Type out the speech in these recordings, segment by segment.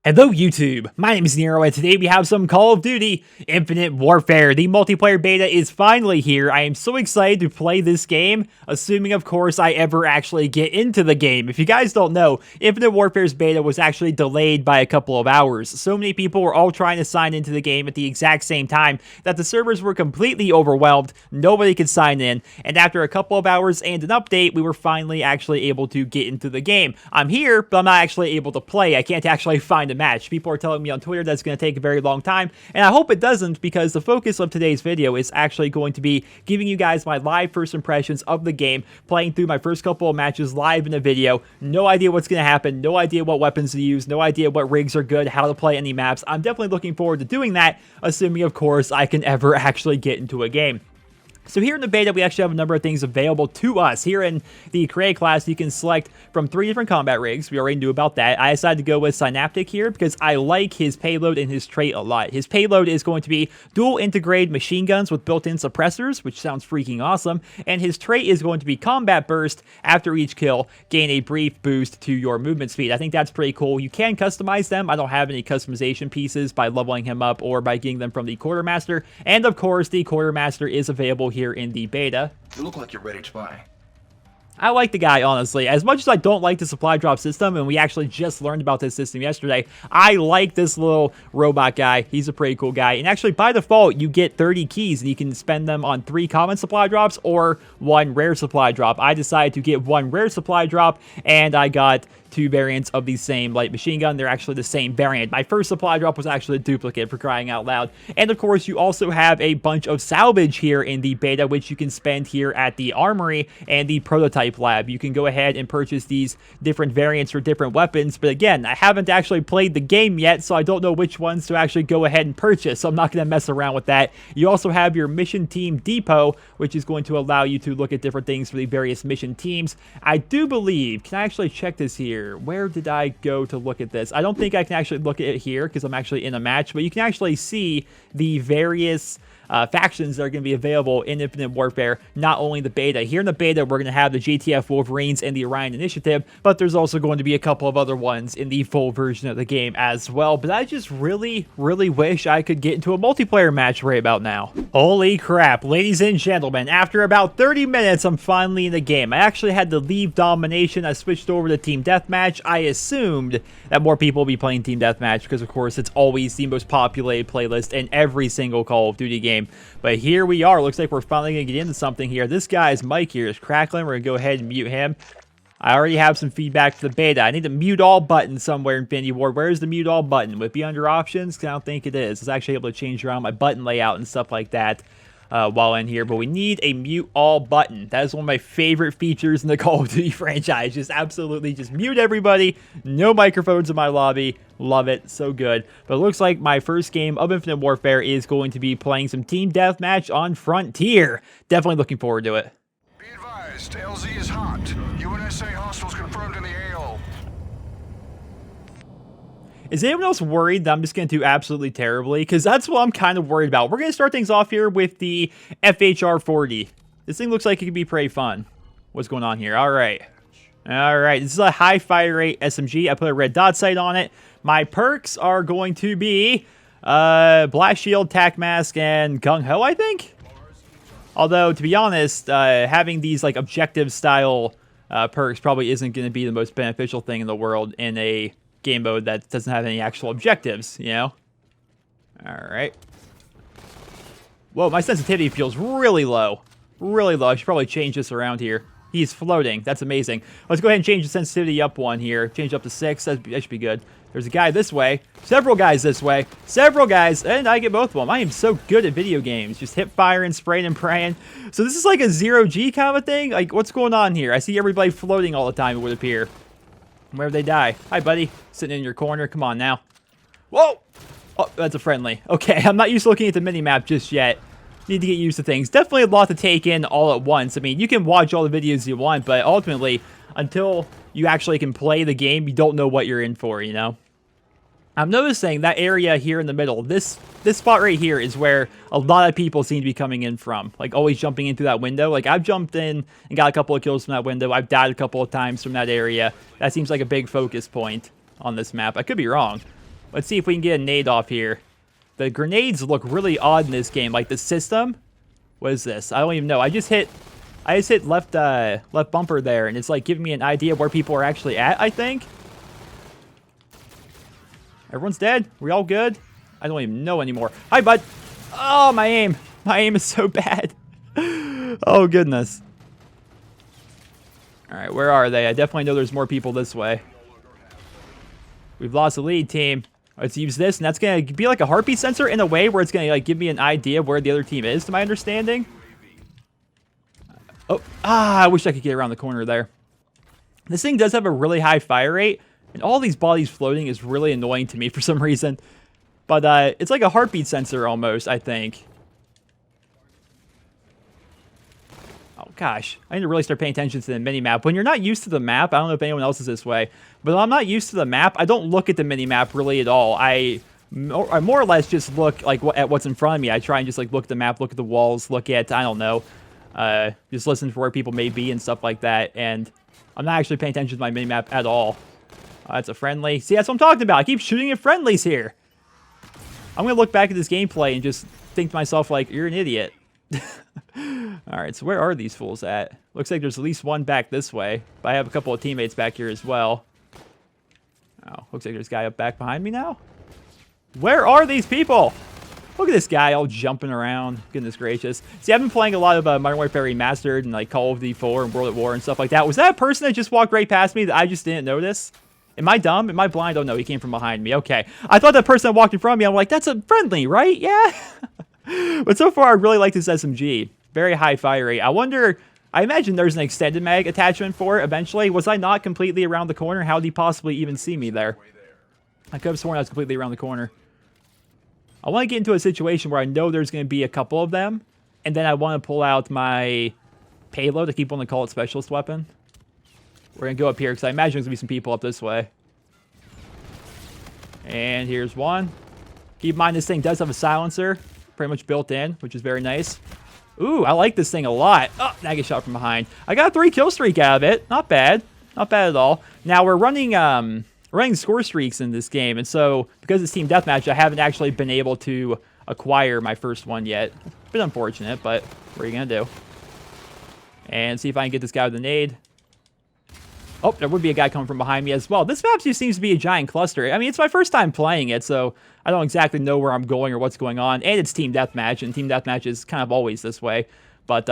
Hello YouTube, my name is Nero and today we have some Call of Duty Infinite Warfare. The multiplayer beta is finally here. I am so excited to play this game, assuming of course I ever actually get into the game. If you guys don't know, Infinite Warfare's beta was actually delayed by a couple of hours. So many people were all trying to sign into the game at the exact same time that the servers were completely overwhelmed, nobody could sign in, and after a couple of hours and an update, we were finally actually able to get into the game. I'm here, but I'm not actually able to play. I can't actually find a match. People are telling me on Twitter that's going to take a very long time, and I hope it doesn't, because the focus of today's video is actually going to be giving you guys my live first impressions of the game, playing through my first couple of matches live in a video. No idea what's going to happen, no idea what weapons to use, no idea what rigs are good, how to play any maps. I'm definitely looking forward to doing that, assuming of course I can ever actually get into a game. So here in the beta, we actually have a number of things available to us. Here in the Create class, you can select from 3 different combat rigs. We already knew about that. I decided to go with Synaptic here because I like his payload and his trait a lot. His payload is going to be dual integrated machine guns with built-in suppressors, which sounds freaking awesome. And his trait is going to be Combat Burst. After each kill, gain a brief boost to your movement speed. I think that's pretty cool. You can customize them. I don't have any customization pieces by leveling him up or by getting them from the Quartermaster. And of course, the Quartermaster is available here in the beta. You look like you're ready to buy. I like the guy, honestly. As much as I don't like the supply drop system, and we actually just learned about this system yesterday, I like this little robot guy. He's a pretty cool guy. And actually, by default, you get 30 keys, and you can spend them on 3 common supply drops or 1 rare supply drop. I decided to get 1 rare supply drop, and I got 2 variants of the same light machine gun. They're actually the same variant. My first supply drop was actually a duplicate, for crying out loud. And of course, you also have a bunch of salvage here in the beta, which you can spend here at the armory and the prototype lab. You can go ahead and purchase these different variants for different weapons, but again, I haven't actually played the game yet, so I don't know which ones to actually go ahead and purchase, so I'm not going to mess around with that. You also have your mission team depot, which is going to allow you to look at different things for the various mission teams. I do believe, can I actually check this here? Where did I go to look at this? I don't think I can actually look at it here because I'm actually in a match, but you can actually see the various factions that are going to be available in Infinite Warfare, not only the beta. Here in the beta, we're going to have the GTF Wolverines and the Orion Initiative, but there's also going to be a couple of other ones in the full version of the game as well. But I just really wish I could get into a multiplayer match right about now. Holy crap, ladies and gentlemen, after about 30 minutes, I'm finally in the game. I actually had to leave Domination. I switched over to Team Deathmatch. I assumed that more people will be playing Team Deathmatch because, of course, it's always the most populated playlist in every single Call of Duty game. But here we are. Looks like we're finally going to get into something here. This guy's mic here is crackling. We're going to go ahead and mute him. I already have some feedback for the beta. I need the mute all button somewhere in Infinity Ward. Where's the mute all button? Would it be under options? I don't think it is. It's actually able to change around my button layout and stuff like that while in here. But we need a mute all button. That is one of my favorite features in the Call of Duty franchise. Just absolutely just mute everybody. No microphones in my lobby. Love it. So good. But it looks like my first game of Infinite Warfare is going to be playing some Team Deathmatch on Frontier. Definitely looking forward to it. Be advised, LZ is hot. UNSA hostiles confirmed in the AO. Is anyone else worried that I'm just going to do absolutely terribly? Because that's what I'm kind of worried about. We're going to start things off here with the FHR-40. This thing looks like it could be pretty fun. What's going on here? All right. This is a high fire rate SMG. I put a red dot sight on it. My perks are going to be Blast Shield, Tac Mask, and Gung Ho, I think? Although, to be honest, having these like objective style perks probably isn't going to be the most beneficial thing in the world in a game mode that doesn't have any actual objectives, you know? Alright. Whoa, my sensitivity feels really low. Really low. I should probably change this around here. He's floating. That's amazing. Let's go ahead and change the sensitivity up 1 here. Change up to 6. That should be good. There's a guy this way. Several guys this way. Several guys. And I get both of them. I am so good at video games. Just hip firing, spraying, and praying. So this is like a 0G kind of thing? Like, what's going on here? I see everybody floating all the time, it would appear. Where'd they die? Hi, buddy. Sitting in your corner. Come on now. Whoa! Oh, that's a friendly. Okay, I'm not used to looking at the mini-map just yet. Need to get used to things. Definitely a lot to take in all at once. I mean, you can watch all the videos you want, but ultimately, until you actually can play the game, you don't know what you're in for, you know? I'm noticing that area here in the middle, this this spot right here is where a lot of people seem to be coming in from. Like, always jumping in through that window. Like, I've jumped in and got a couple of kills from that window. I've died a couple of times from that area. That seems like a big focus point on this map. I could be wrong. Let's see if we can get a nade off here. The grenades look really odd in this game. Like, the system. What is this? I don't even know. I just hit left bumper there, and it's like giving me an idea of where people are actually at, I think. Everyone's dead? We all good? I don't even know anymore. Hi, bud. Oh, my aim. My aim is so bad. Oh, goodness. All right, where are they? I definitely know there's more people this way. We've lost the lead, team. Let's use this, and that's going to be like a heartbeat sensor in a way where it's going to like give me an idea of where the other team is, to my understanding. Oh, I wish I could get around the corner there. This thing does have a really high fire rate, and all these bodies floating is really annoying to me for some reason. But it's like a heartbeat sensor almost, I think. Oh, gosh. I need to really start paying attention to the mini-map. When you're not used to the map, I don't know if anyone else is this way, but when I'm not used to the map, I don't look at the mini-map really at all. I more or less just look like at what's in front of me. I try and just like look at the map, look at the walls, look at, I don't know, just listen for where people may be and stuff like that. And I'm not actually paying attention to my mini-map at all. That's a friendly. See, that's what I'm talking about. I keep shooting at friendlies here. I'm going to look back at this gameplay and just think to myself, like, you're an idiot. Alright, so where are these fools at? Looks like there's at least one back this way. But I have a couple of teammates back here as well. Oh, looks like there's a guy up back behind me now. Where are these people? Look at this guy all jumping around. Goodness gracious. See, I've been playing a lot of Modern Warfare Remastered and like Call of Duty 4 and World at War and stuff like that. Was that a person that just walked right past me that I just didn't notice? Am I dumb? Am I blind? Oh, no, he came from behind me. Okay. I thought that person that walked in front of me, I'm like, that's a friendly, right? Yeah. But so far, I really like this SMG. Very high fire rate. I wonder, I imagine there's an extended mag attachment for it eventually. Was I not completely around the corner? How did he possibly even see me there? I could have sworn I was completely around the corner. I want to get into a situation where I know there's going to be a couple of them, and then I want to pull out my payload. I keep wanting to call it specialist weapon. We're going to go up here because I imagine there's going to be some people up this way. And here's one. Keep in mind this thing does have a silencer pretty much built in, which is very nice. Ooh, I like this thing a lot. Oh, I get shot from behind. I got a 3 kill streak out of it. Not bad. Not bad at all. Now we're running score streaks in this game, and so because it's team deathmatch, I haven't actually been able to acquire my first one yet. It's been unfortunate, but what are you going to do? And see if I can get this guy with a nade. Oh, there would be a guy coming from behind me as well. This map just seems to be a giant cluster. I mean, it's my first time playing it, so I don't exactly know where I'm going or what's going on. And it's team deathmatch, and team deathmatch is kind of always this way. But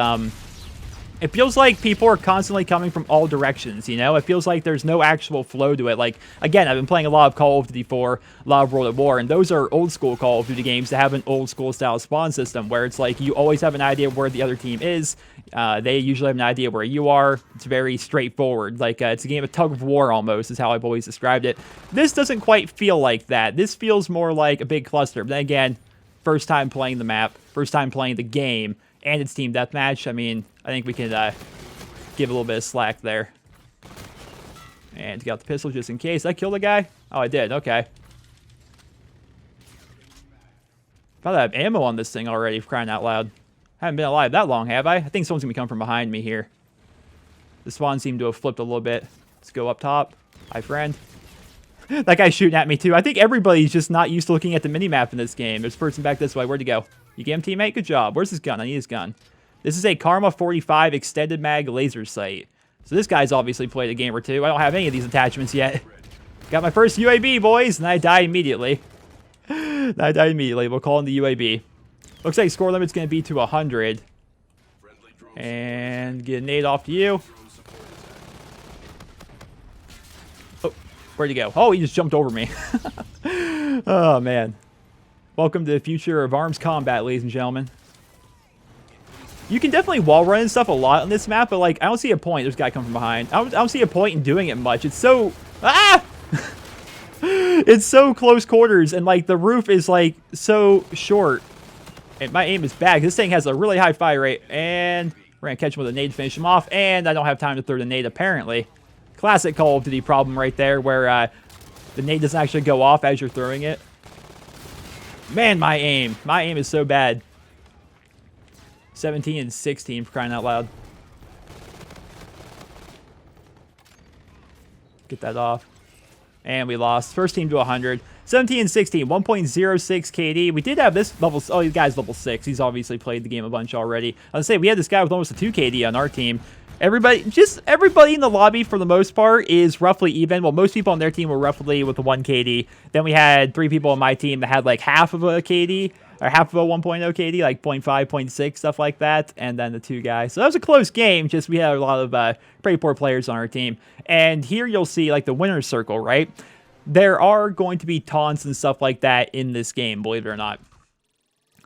it feels like people are constantly coming from all directions, you know? It feels like there's no actual flow to it. Like, again, I've been playing a lot of Call of Duty 4, a lot of World at War, and those are old-school Call of Duty games that have an old-school style spawn system where it's like you always have an idea of where the other team is. They usually have an idea where you are. It's very straightforward. Like, it's a game of tug of war almost is how I've always described it. This doesn't quite feel like that. This feels more like a big cluster. But then again, first time playing the map, first time playing the game, and it's team deathmatch. I mean, I think we can give a little bit of slack there. And get out the pistol just in case. Did I kill the guy? Oh, I did. Okay. Thought I have ammo on this thing already, for crying out loud. Haven't been alive that long, have I? I think someone's going to come from behind me here. The spawn seemed to have flipped a little bit. Let's go up top. Hi, friend. That guy's shooting at me, too. I think everybody's just not used to looking at the minimap in this game. There's a person back this way. Where'd he go? You get him, teammate? Good job. Where's his gun? I need his gun. This is a Karma 45 extended mag laser sight. So this guy's obviously played a game or two. I don't have any of these attachments yet. Got my first UAV, boys, and I die immediately. We'll call in the UAV. Looks like score limit's going to be to 100. And get a nade off to you. Oh, where'd he go? Oh, he just jumped over me. Oh, man. Welcome to the future of arms combat, ladies and gentlemen. You can definitely wall run and stuff a lot on this map, but like I don't see a point. There's a guy coming from behind. I don't see a point in doing it much. It's so it's so close quarters, and like the roof is like so short. And my aim is bad. This thing has a really high fire rate, and we're gonna catch him with a nade to finish him off. And I don't have time to throw the nade apparently. Classic Call of Duty problem right there, where the nade doesn't actually go off as you're throwing it. Man, my aim. My aim is so bad. 17 and 16 for crying out loud. Get that off. And we lost. First team to 100. 17 and 16, 1.06 KD. We did have this level. Oh, the guy's level 6. He's obviously played the game a bunch already. I was say we had this guy with almost a 2 KD on our team. Everybody in the lobby for the most part is roughly even. Well, most people on their team were roughly with a 1 KD. Then we had 3 people on my team that had like half of a KD or half of a 1.0 KD, like 0.5, 0.6, stuff like that. And then the 2 guys. So that was a close game. Just we had a lot of pretty poor players on our team. And here you'll see like the winner's circle, right? There are going to be taunts and stuff like that in this game, believe it or not.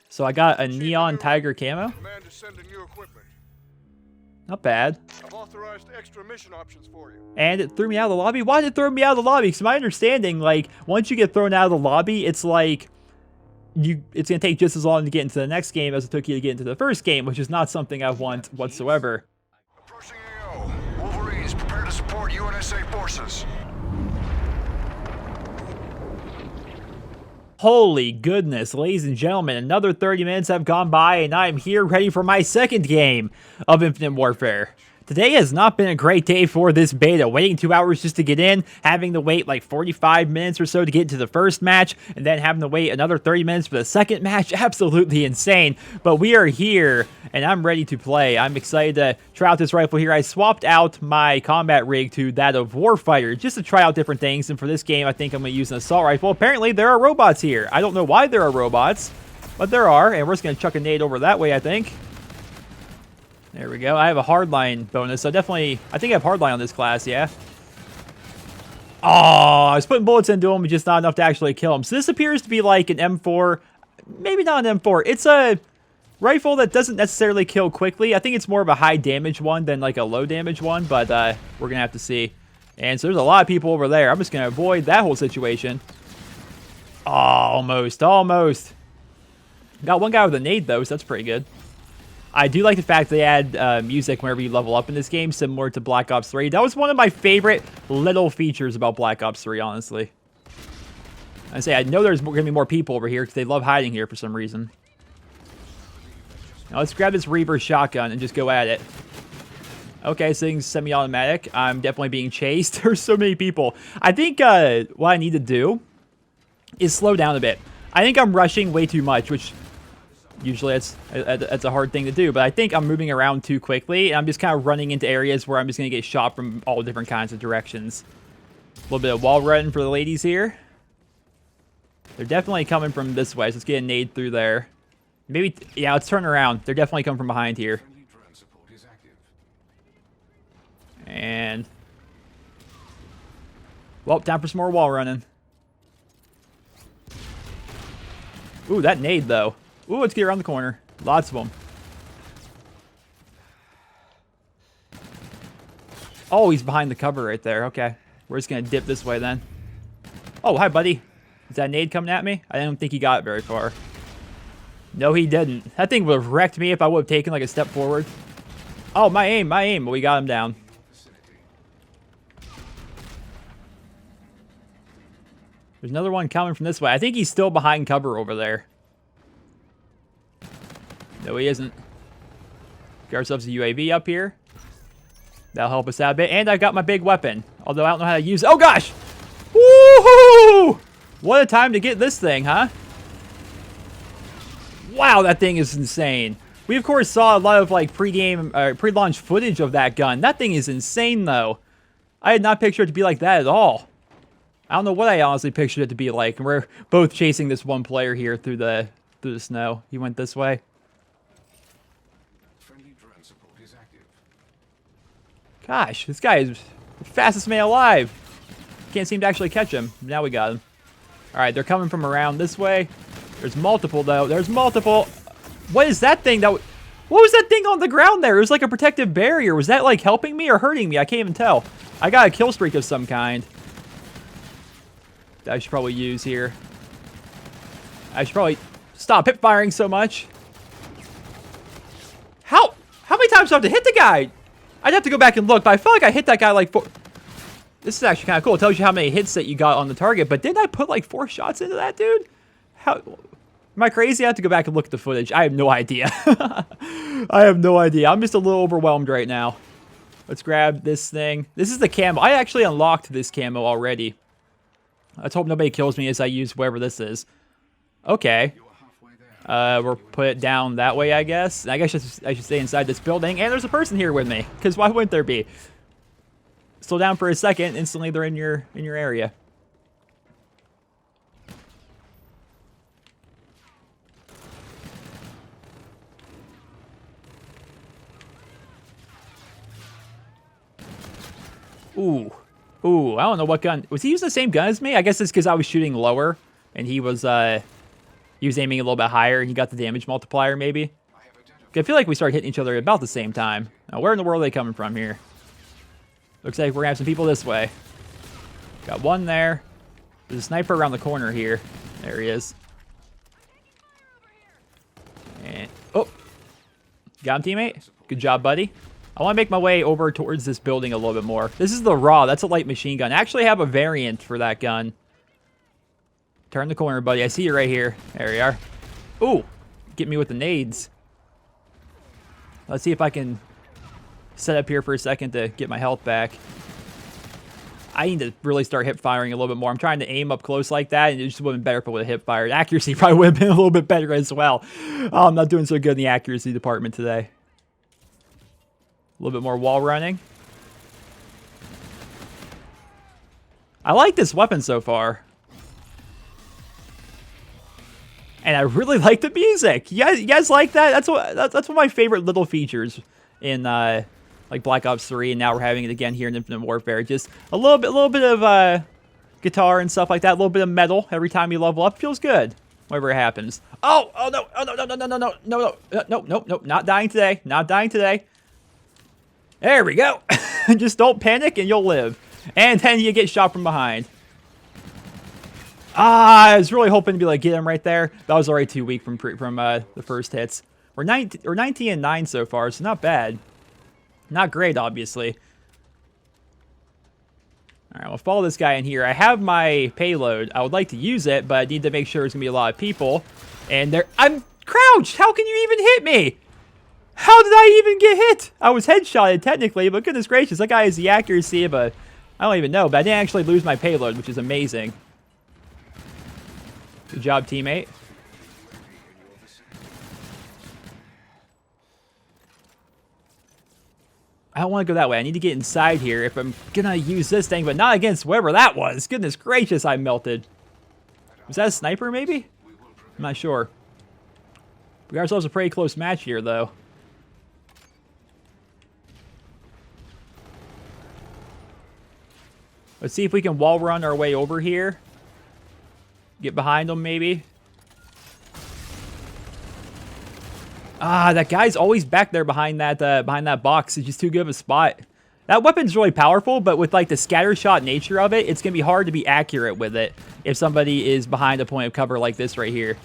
So I got a neon tiger camo. Not bad. I've authorized extra mission options for you. And it threw me out of the lobby. Why did it throw me out of the lobby? Because my understanding, like, once you get thrown out of the lobby, it's like it's going to take just as long to get into the next game as it took you to get into the first game, which is not something I want whatsoever. Approaching AO. Wolverines, prepare to support UNSA forces. Holy goodness, ladies and gentlemen, another 30 minutes have gone by, and I'm here ready for my second game of Infinite Warfare. Today has not been a great day for this beta, waiting 2 hours just to get in, having to wait like 45 minutes or so to get into the first match, and then having to wait another 30 minutes for the second match. Absolutely insane, but we are here, and I'm ready to play. I'm excited to try out this rifle here. I swapped out my combat rig to that of Warfighter, just to try out different things, and for this game, I think I'm going to use an assault rifle. Apparently, there are robots here. I don't know why there are robots, but there are, and we're just going to chuck a nade over that way, I think. There we go. I have a hardline bonus, so definitely, I think I have hardline on this class, yeah. Oh, I was putting bullets into him, but just not enough to actually kill him. So this appears to be like an M4, maybe not an M4. It's a rifle that doesn't necessarily kill quickly. I think it's more of a high damage one than like a low damage one, but we're going to have to see. And so there's a lot of people over there. I'm just going to avoid that whole situation. Oh, almost. Got one guy with a nade, though, so that's pretty good. I do like the fact they add music whenever you level up in this game, similar to Black Ops 3. That was one of my favorite little features about Black Ops 3, honestly. I know there's going to be more people over here because they love hiding here for some reason. Now let's grab this Reaver shotgun and just go at it. Okay, so things semi-automatic. I'm definitely being chased. There's so many people. I think what I need to do is slow down a bit. I think I'm rushing way too much, which usually that's a hard thing to do, but I think I'm moving around too quickly, and I'm just kind of running into areas where I'm just going to get shot from all different kinds of directions. A little bit of wall running for the ladies here. They're definitely coming from this way, so let's get a nade through there. Maybe, yeah, let's turn around. They're definitely coming from behind here. And, well, time for some more wall running. Ooh, that nade, though. Ooh, let's get around the corner. Lots of them. Oh, he's behind the cover right there. Okay. We're just going to dip this way then. Oh, hi, buddy. Is that nade coming at me? I don't think he got it very far. No, he didn't. That thing would have wrecked me if I would have taken like a step forward. Oh, my aim. But we got him down. There's another one coming from this way. I think he's still behind cover over there. No, he isn't. Get ourselves a UAV up here. That'll help us out a bit. And I've got my big weapon. Although I don't know how to use it. Oh, gosh! Woohoo! What a time to get this thing, huh? Wow, that thing is insane. We, of course, saw a lot of, like, pre-launch footage of that gun. That thing is insane, though. I had not pictured it to be like that at all. I don't know what I honestly pictured it to be like. And we're both chasing this one player here through the snow. He went this way. Gosh, this guy is the fastest man alive. Can't seem to actually catch him. Now we got him. All right, they're coming from around this way. There's multiple, though. There's multiple. What is that thing? What was that thing on the ground there? It was like a protective barrier. Was that, like, helping me or hurting me? I can't even tell. I got a kill streak of some kind. That I should probably use here. I should probably stop hip firing so much. How many times do I have to hit the guy? I'd have to go back and look, but I feel like I hit that guy like 4. This is actually kind of cool. It tells you how many hits that you got on the target, but didn't I put like 4 shots into that dude? Am I crazy? I have to go back and look at the footage. I have no idea. I have no idea. I'm just a little overwhelmed right now. Let's grab this thing. This is the camo. I actually unlocked this camo already. Let's hope nobody kills me as I use whatever this is. Okay. We'll put it down that way, I guess. I guess I should stay inside this building. And there's a person here with me. Because why wouldn't there be? Slow down for a second. Instantly, they're in your area. Ooh. Ooh, I don't know what gun. Was he using the same gun as me? I guess it's because I was shooting lower. And he was aiming a little bit higher. And he got the damage multiplier, maybe. I feel like we started hitting each other at about the same time. Now, where in the world are they coming from here? Looks like we're going to have some people this way. Got one there. There's a sniper around the corner here. There he is. And, oh. Got him, teammate. Good job, buddy. I want to make my way over towards this building a little bit more. This is the Raw. That's a light machine gun. I actually have a variant for that gun. Turn the corner, buddy. I see you right here. There you are. Ooh. Get me with the nades. Let's see if I can set up here for a second to get my health back. I need to really start hip firing a little bit more. I'm trying to aim up close like that, and it just would have been better if I would have hip fired. Accuracy probably would have been a little bit better as well. I'm not doing so good in the accuracy department today. A little bit more wall running. I like this weapon so far. And I really like the music. You guys like that? That's one of my favorite little features in like Black Ops 3, and now we're having it again here in Infinite Warfare. Just a little bit of guitar and stuff like that. A little bit of metal every time you level up. Feels good. Whatever happens. Oh no! Oh no! Not dying today. Not dying today. There we go. Just don't panic and you'll live. And then you get shot from behind. I was really hoping to be like get him right there. That was already too weak from the first hits. We're 19 and 9 so far, so not bad. Not great, obviously. All right, we'll follow this guy in here. I have my payload. I would like to use it, but I need to make sure there's gonna be a lot of people. And I'm crouched. How can you even hit me? How did I even get hit? I was headshotted technically, but goodness gracious, that guy has the accuracy, but I don't even know. But I didn't actually lose my payload, which is amazing. Good job, teammate. I don't want to go that way. I need to get inside here if I'm going to use this thing, but not against whoever that was. Goodness gracious, I melted. Was that a sniper, maybe? I'm not sure. We got ourselves a pretty close match here, though. Let's see if we can wall run our way over here. Get behind them, maybe. Ah, that guy's always back there behind that box. It's just too good of a spot. That weapon's really powerful, but with like the scattershot nature of it, it's gonna be hard to be accurate with it if somebody is behind a point of cover like this right here.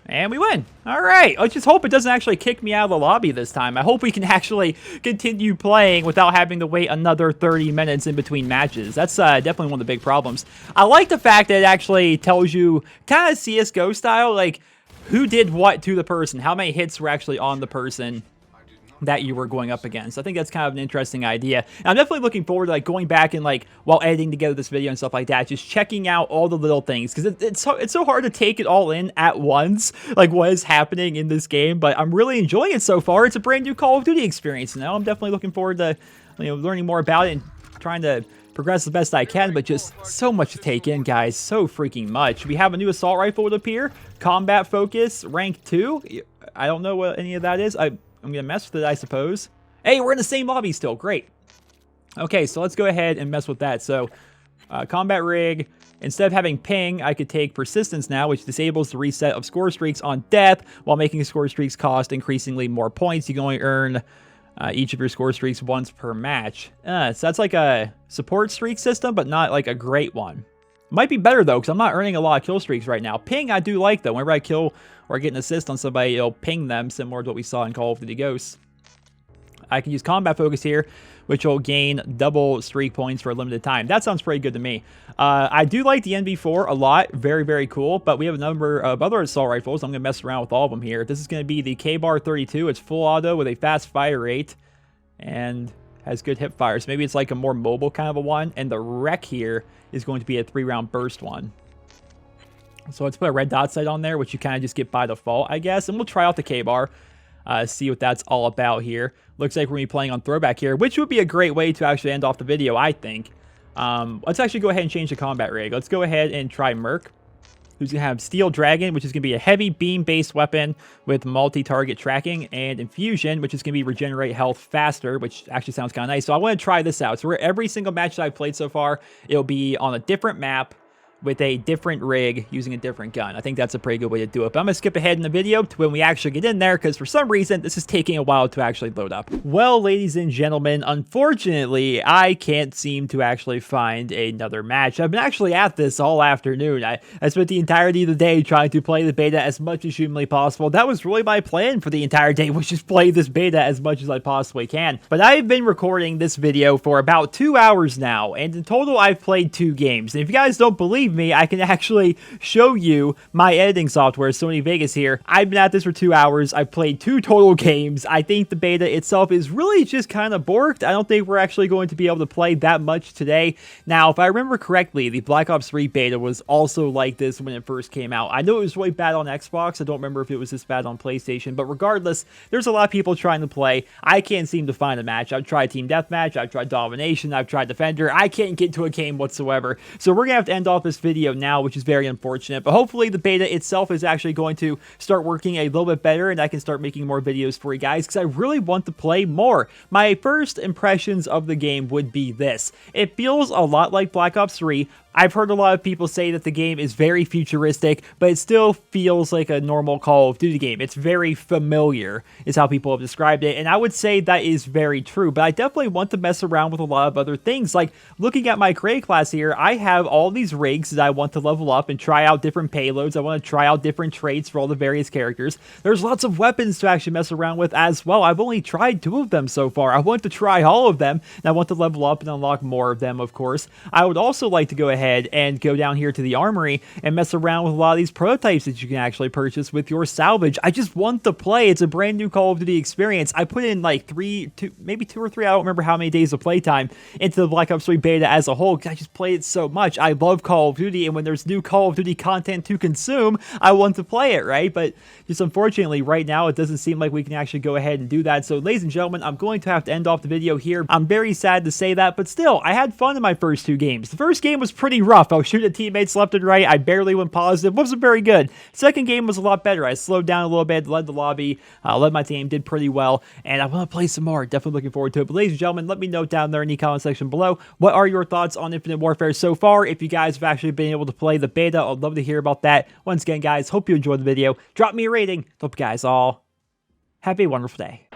And we win. All right. Let's just hope it doesn't actually kick me out of the lobby this time. I hope we can actually continue playing without having to wait another 30 minutes in between matches. That's definitely one of the big problems. I like the fact that it actually tells you, kind of CSGO style, like who did what to the person, how many hits were actually on the person that you were going up against. I think that's kind of an interesting idea. And I'm definitely looking forward to like going back and like while editing together this video and stuff like that, just checking out all the little things, because it's so hard to take it all in at once, like what is happening in this game. But I'm really enjoying it so far. It's a brand new Call of Duty experience now. I'm definitely looking forward to learning more about it and trying to progress the best I can, but just so much to take in, guys. So freaking much. We have a new assault rifle would appear. Combat focus, rank 2. I don't know what any of that is. I'm going to mess with it, I suppose. Hey, we're in the same lobby still. Great. Okay, so let's go ahead and mess with that. So, combat rig. Instead of having ping, I could take persistence now, which disables the reset of score streaks on death, while making score streaks cost increasingly more points. You can only earn each of your score streaks once per match. So that's like a support streak system, but not like a great one. Might be better, though, because I'm not earning a lot of kill streaks right now. Ping, I do like, though. Whenever I kill or get an assist on somebody, it'll ping them, similar to what we saw in Call of Duty Ghosts. I can use combat focus here, which will gain double streak points for a limited time. That sounds pretty good to me. I do like the NV4 a lot. Very, very cool. But we have a number of other assault rifles. I'm going to mess around with all of them here. This is going to be the K-Bar 32. It's full auto with a fast fire rate and has good hip fire. So maybe it's like a more mobile kind of a one. And the Wreck here is going to be a 3-round burst one. So let's put a red dot sight on there, which you kind of just get by default, I guess. And we'll try out the K-Bar. See what that's all about here. Looks like we're going to be playing on throwback here, which would be a great way to actually end off the video, I think. Let's actually go ahead and change the combat rig. Let's go ahead and try Merc, who's going to have Steel Dragon, which is going to be a heavy beam-based weapon with multi-target tracking, and Infusion, which is going to be regenerate health faster, which actually sounds kind of nice. So I want to try this out. So every single match that I've played so far, it'll be on a different map, with a different rig using a different gun. I think that's a pretty good way to do it. But I'm going to skip ahead in the video to when we actually get in there, because for some reason, this is taking a while to actually load up. Well, ladies and gentlemen, unfortunately, I can't seem to actually find another match. I've been actually at this all afternoon. I spent the entirety of the day trying to play the beta as much as humanly possible. That was really my plan for the entire day, was just play this beta as much as I possibly can. But I've been recording this video for about 2 hours now, and in total, I've played 2 games. And if you guys don't believe me, I can actually show you my editing software, Sony Vegas here. I've been at this for 2 hours. I've played 2 total games. I think the beta itself is really just kind of borked. I don't think we're actually going to be able to play that much today. Now, if I remember correctly, the Black Ops 3 beta was also like this when it first came out. I know it was really bad on Xbox. I don't remember if it was this bad on PlayStation, but regardless, there's a lot of people trying to play. I can't seem to find a match. I've tried Team Deathmatch. I've tried Domination. I've tried Defender. I can't get to a game whatsoever. So we're going to have to end off this video now, which is very unfortunate, but hopefully the beta itself is actually going to start working a little bit better, and I can start making more videos for you guys, because I really want to play more. My first impressions of the game would be this. It feels a lot like Black Ops 3. I've heard a lot of people say that the game is very futuristic, but it still feels like a normal Call of Duty game. It's very familiar, is how people have described it, and I would say that is very true, but I definitely want to mess around with a lot of other things. Like, looking at my Gray class here, I have all these rigs that I want to level up and try out different payloads. I want to try out different traits for all the various characters. There's lots of weapons to actually mess around with as well. I've only tried 2 of them so far. I want to try all of them, and I want to level up and unlock more of them, of course. I would also like to go ahead and go down here to the armory and mess around with a lot of these prototypes that you can actually purchase with your salvage. I just want to play. It's a brand new Call of Duty experience. I put in like maybe 2 or 3, I don't remember how many days of playtime into the Black Ops 3 beta as a whole, because I just played it so much. I love Call of Duty, and when there's new Call of Duty content to consume, I want to play it, right? But just unfortunately, right now, it doesn't seem like we can actually go ahead and do that. So, ladies and gentlemen, I'm going to have to end off the video here. I'm very sad to say that, but still, I had fun in my first 2 games. The first game was pretty rough. I was shooting at teammates left and right. I barely went positive. Wasn't very good. Second game was a lot better. I slowed down a little bit, led the lobby, led my team, did pretty well, and I want to play some more. Definitely looking forward to it. But ladies and gentlemen, let me know down there in the comment section below, what are your thoughts on Infinite Warfare so far? If you guys have actually been able to play the beta, I'd love to hear about that. Once again, guys, hope you enjoyed the video. Drop me a rating. Hope you guys all have a wonderful day.